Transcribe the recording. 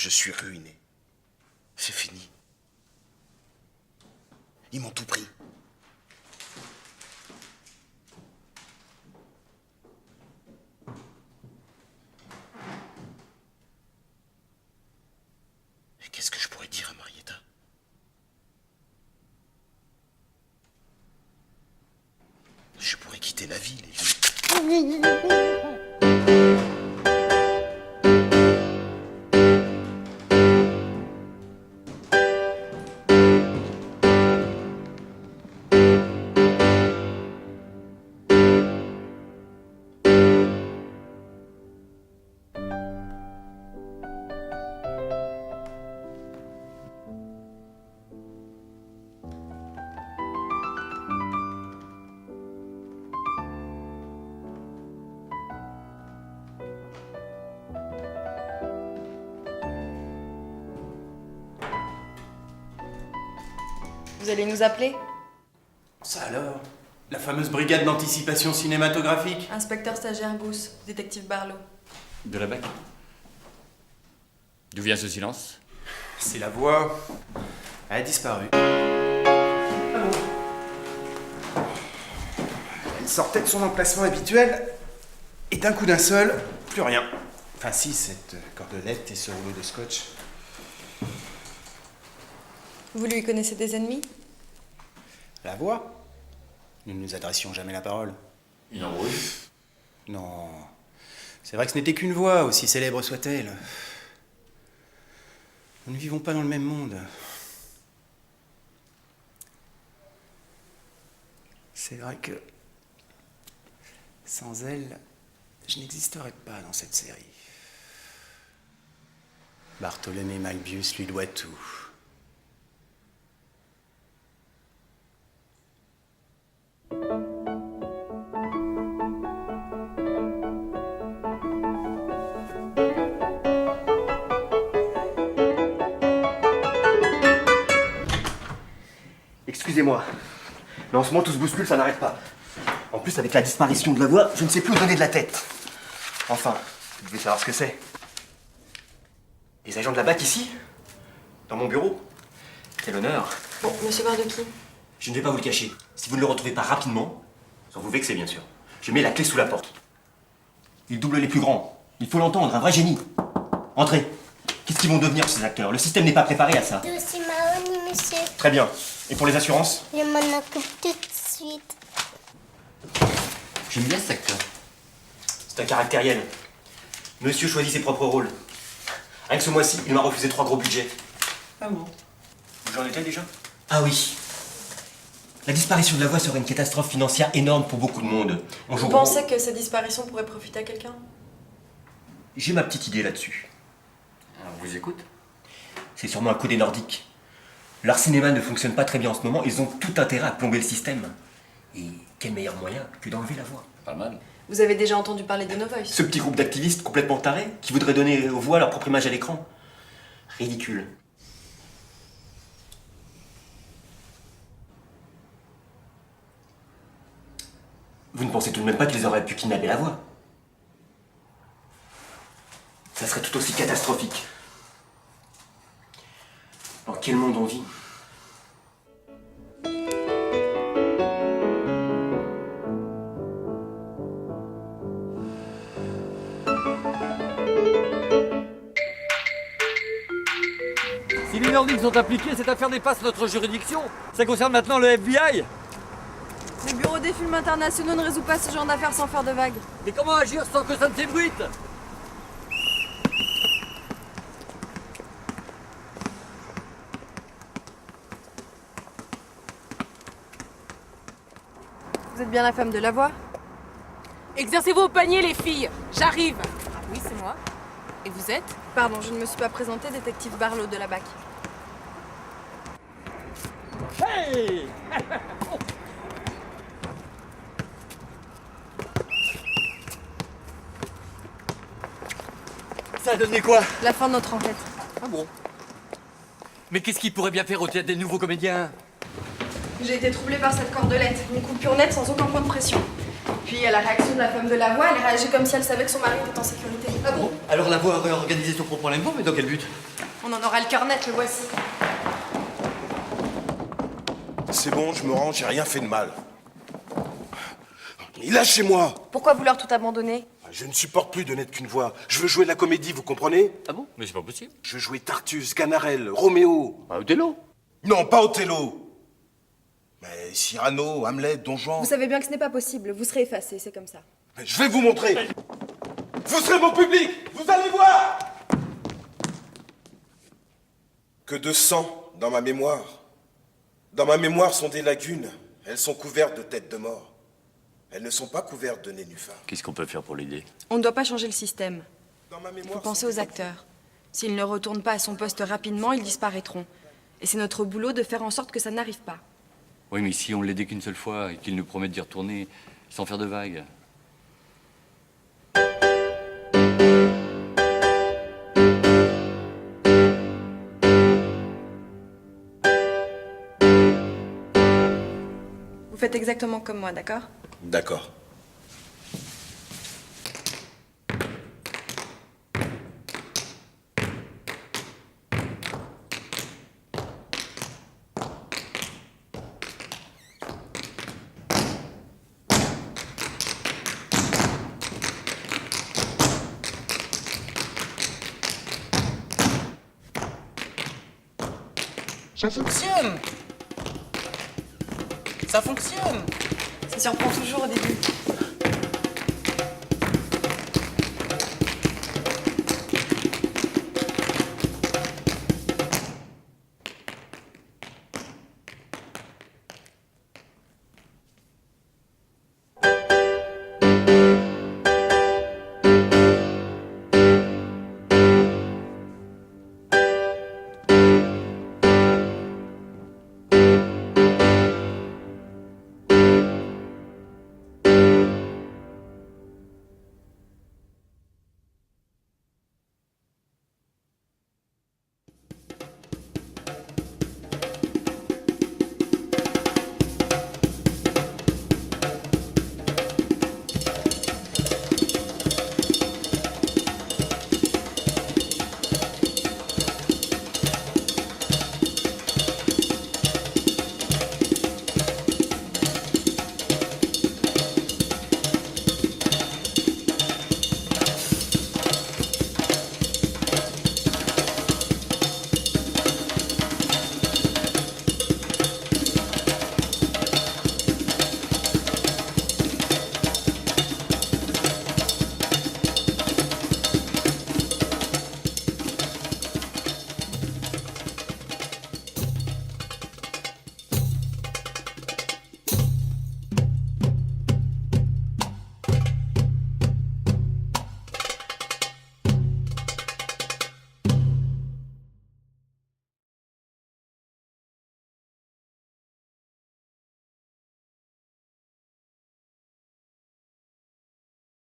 Je suis ruiné. C'est fini. Ils m'ont tout pris. Et qu'est-ce que je pourrais dire à Marietta? Je pourrais quitter la ville et... Vous allez nous appeler? Ça alors? La fameuse brigade d'anticipation cinématographique? Inspecteur stagiaire Gousse, détective Barlow. De la BAC. D'où vient ce silence? C'est la voix. Elle a disparu. Elle sortait de son emplacement habituel, et d'un coup d'un seul, plus rien. Enfin si, cette cordelette et ce rouleau de scotch. Vous lui connaissez des ennemis? La voix? Nous ne nous adressions jamais la parole. Une embrouille? Non. C'est vrai que ce n'était qu'une voix, aussi célèbre soit-elle. Nous ne vivons pas dans le même monde. C'est vrai que sans elle, je n'existerais pas dans cette série. Bartholomé Malbius lui doit tout. Excusez-moi, mais en ce moment tout se bouscule, ça n'arrête pas. En plus, avec la disparition de la voix, je ne sais plus où donner de la tête. Enfin, vous devez savoir ce que c'est. Des agents de la BAC ici? Dans mon bureau? Quel honneur. Bon, monsieur Bardoki. Je ne vais pas vous le cacher. Si vous ne le retrouvez pas rapidement, sans vous vexer bien sûr, je mets la clé sous la porte. Il double les plus grands. Il faut l'entendre, un vrai génie. Entrez. Qu'est-ce qu'ils vont devenir ces acteurs? Le système n'est pas préparé à ça. Dossier Mahoney, monsieur. Très bien. Et pour les assurances? Je m'en occupe tout de suite. J'aime bien cet acteur. C'est un caractériel. Monsieur choisit ses propres rôles. Rien que ce mois-ci, il m'a refusé 3 gros budgets. Ah bon? J'en étais déjà? Ah oui. La disparition de la voix serait une catastrophe financière énorme pour beaucoup de monde. Vous pensez que cette disparition pourrait profiter à quelqu'un? J'ai ma petite idée là-dessus. On vous écoute. C'est sûrement un coup des Nordiques. Leur cinéma ne fonctionne pas très bien en ce moment, ils ont tout intérêt à plomber le système. Et quel meilleur moyen que d'enlever la voix? Pas mal. Vous avez déjà entendu parler de No Voice? Ce petit groupe d'activistes complètement tarés qui voudraient donner aux voix leur propre image à l'écran. Ridicule. Vous ne pensez tout de même pas qu'ils auraient pu kidnapper la voix? Ça serait tout aussi catastrophique. Dans quel monde on vit? Si les Nordiques sont impliqués, cette affaire dépasse notre juridiction. Ça concerne maintenant le FBI. Le bureau des films internationaux ne résout pas ce genre d'affaires sans faire de vagues. Mais comment agir sans que ça ne s'ébruite? Vous êtes bien la femme de la voix? Exercez-vous au panier, les filles. J'arrive. Oui, c'est moi. Et vous êtes? Pardon, je ne me suis pas présentée, détective Barlow de la BAC. Hey! Ça a donné quoi? La fin de notre enquête. Ah bon? Mais qu'est-ce qui pourrait bien faire au théâtre des nouveaux comédiens? J'ai été troublée par cette cordelette. Une coupure nette sans aucun point de pression. Puis il y a la réaction de la femme de la voix, elle réagit comme si elle savait que son mari était en sécurité. Ah bon? Alors la voix aurait organisé son propre enlèvement, mais dans quel but? On en aura le cœur net, le voici. C'est bon, je me rends, j'ai rien fait de mal. Et lâchez-moi! Pourquoi vouloir tout abandonner? Je ne supporte plus de n'être qu'une voix. Je veux jouer de la comédie, vous comprenez? Ah bon? Mais c'est pas possible. Je veux jouer Tartus, Ganarelle, Roméo. Ah, Othello. Non, pas Othello. Mais Cyrano, Hamlet, Don Juan. Vous savez bien que ce n'est pas possible, vous serez effacé, c'est comme ça. Mais je vais vous montrer. Vous serez mon public, vous allez voir. Que de sang dans ma mémoire. Dans ma mémoire sont des lagunes. Elles sont couvertes de têtes de mort. Elles ne sont pas couvertes de nénuphars. Qu'est-ce qu'on peut faire pour l'aider? On ne doit pas changer le système. Dans ma Il faut mémoire penser sont aux des acteurs. S'ils ne retournent pas à son poste rapidement, ils disparaîtront. Et c'est notre boulot de faire en sorte que ça n'arrive pas. Oui, mais si on l'aidait qu'une seule fois et qu'il nous promet d'y retourner sans faire de vagues. Vous faites exactement comme moi, d'accord? D'accord. Ça fonctionne. Ça fonctionne. Ça surprend toujours au début.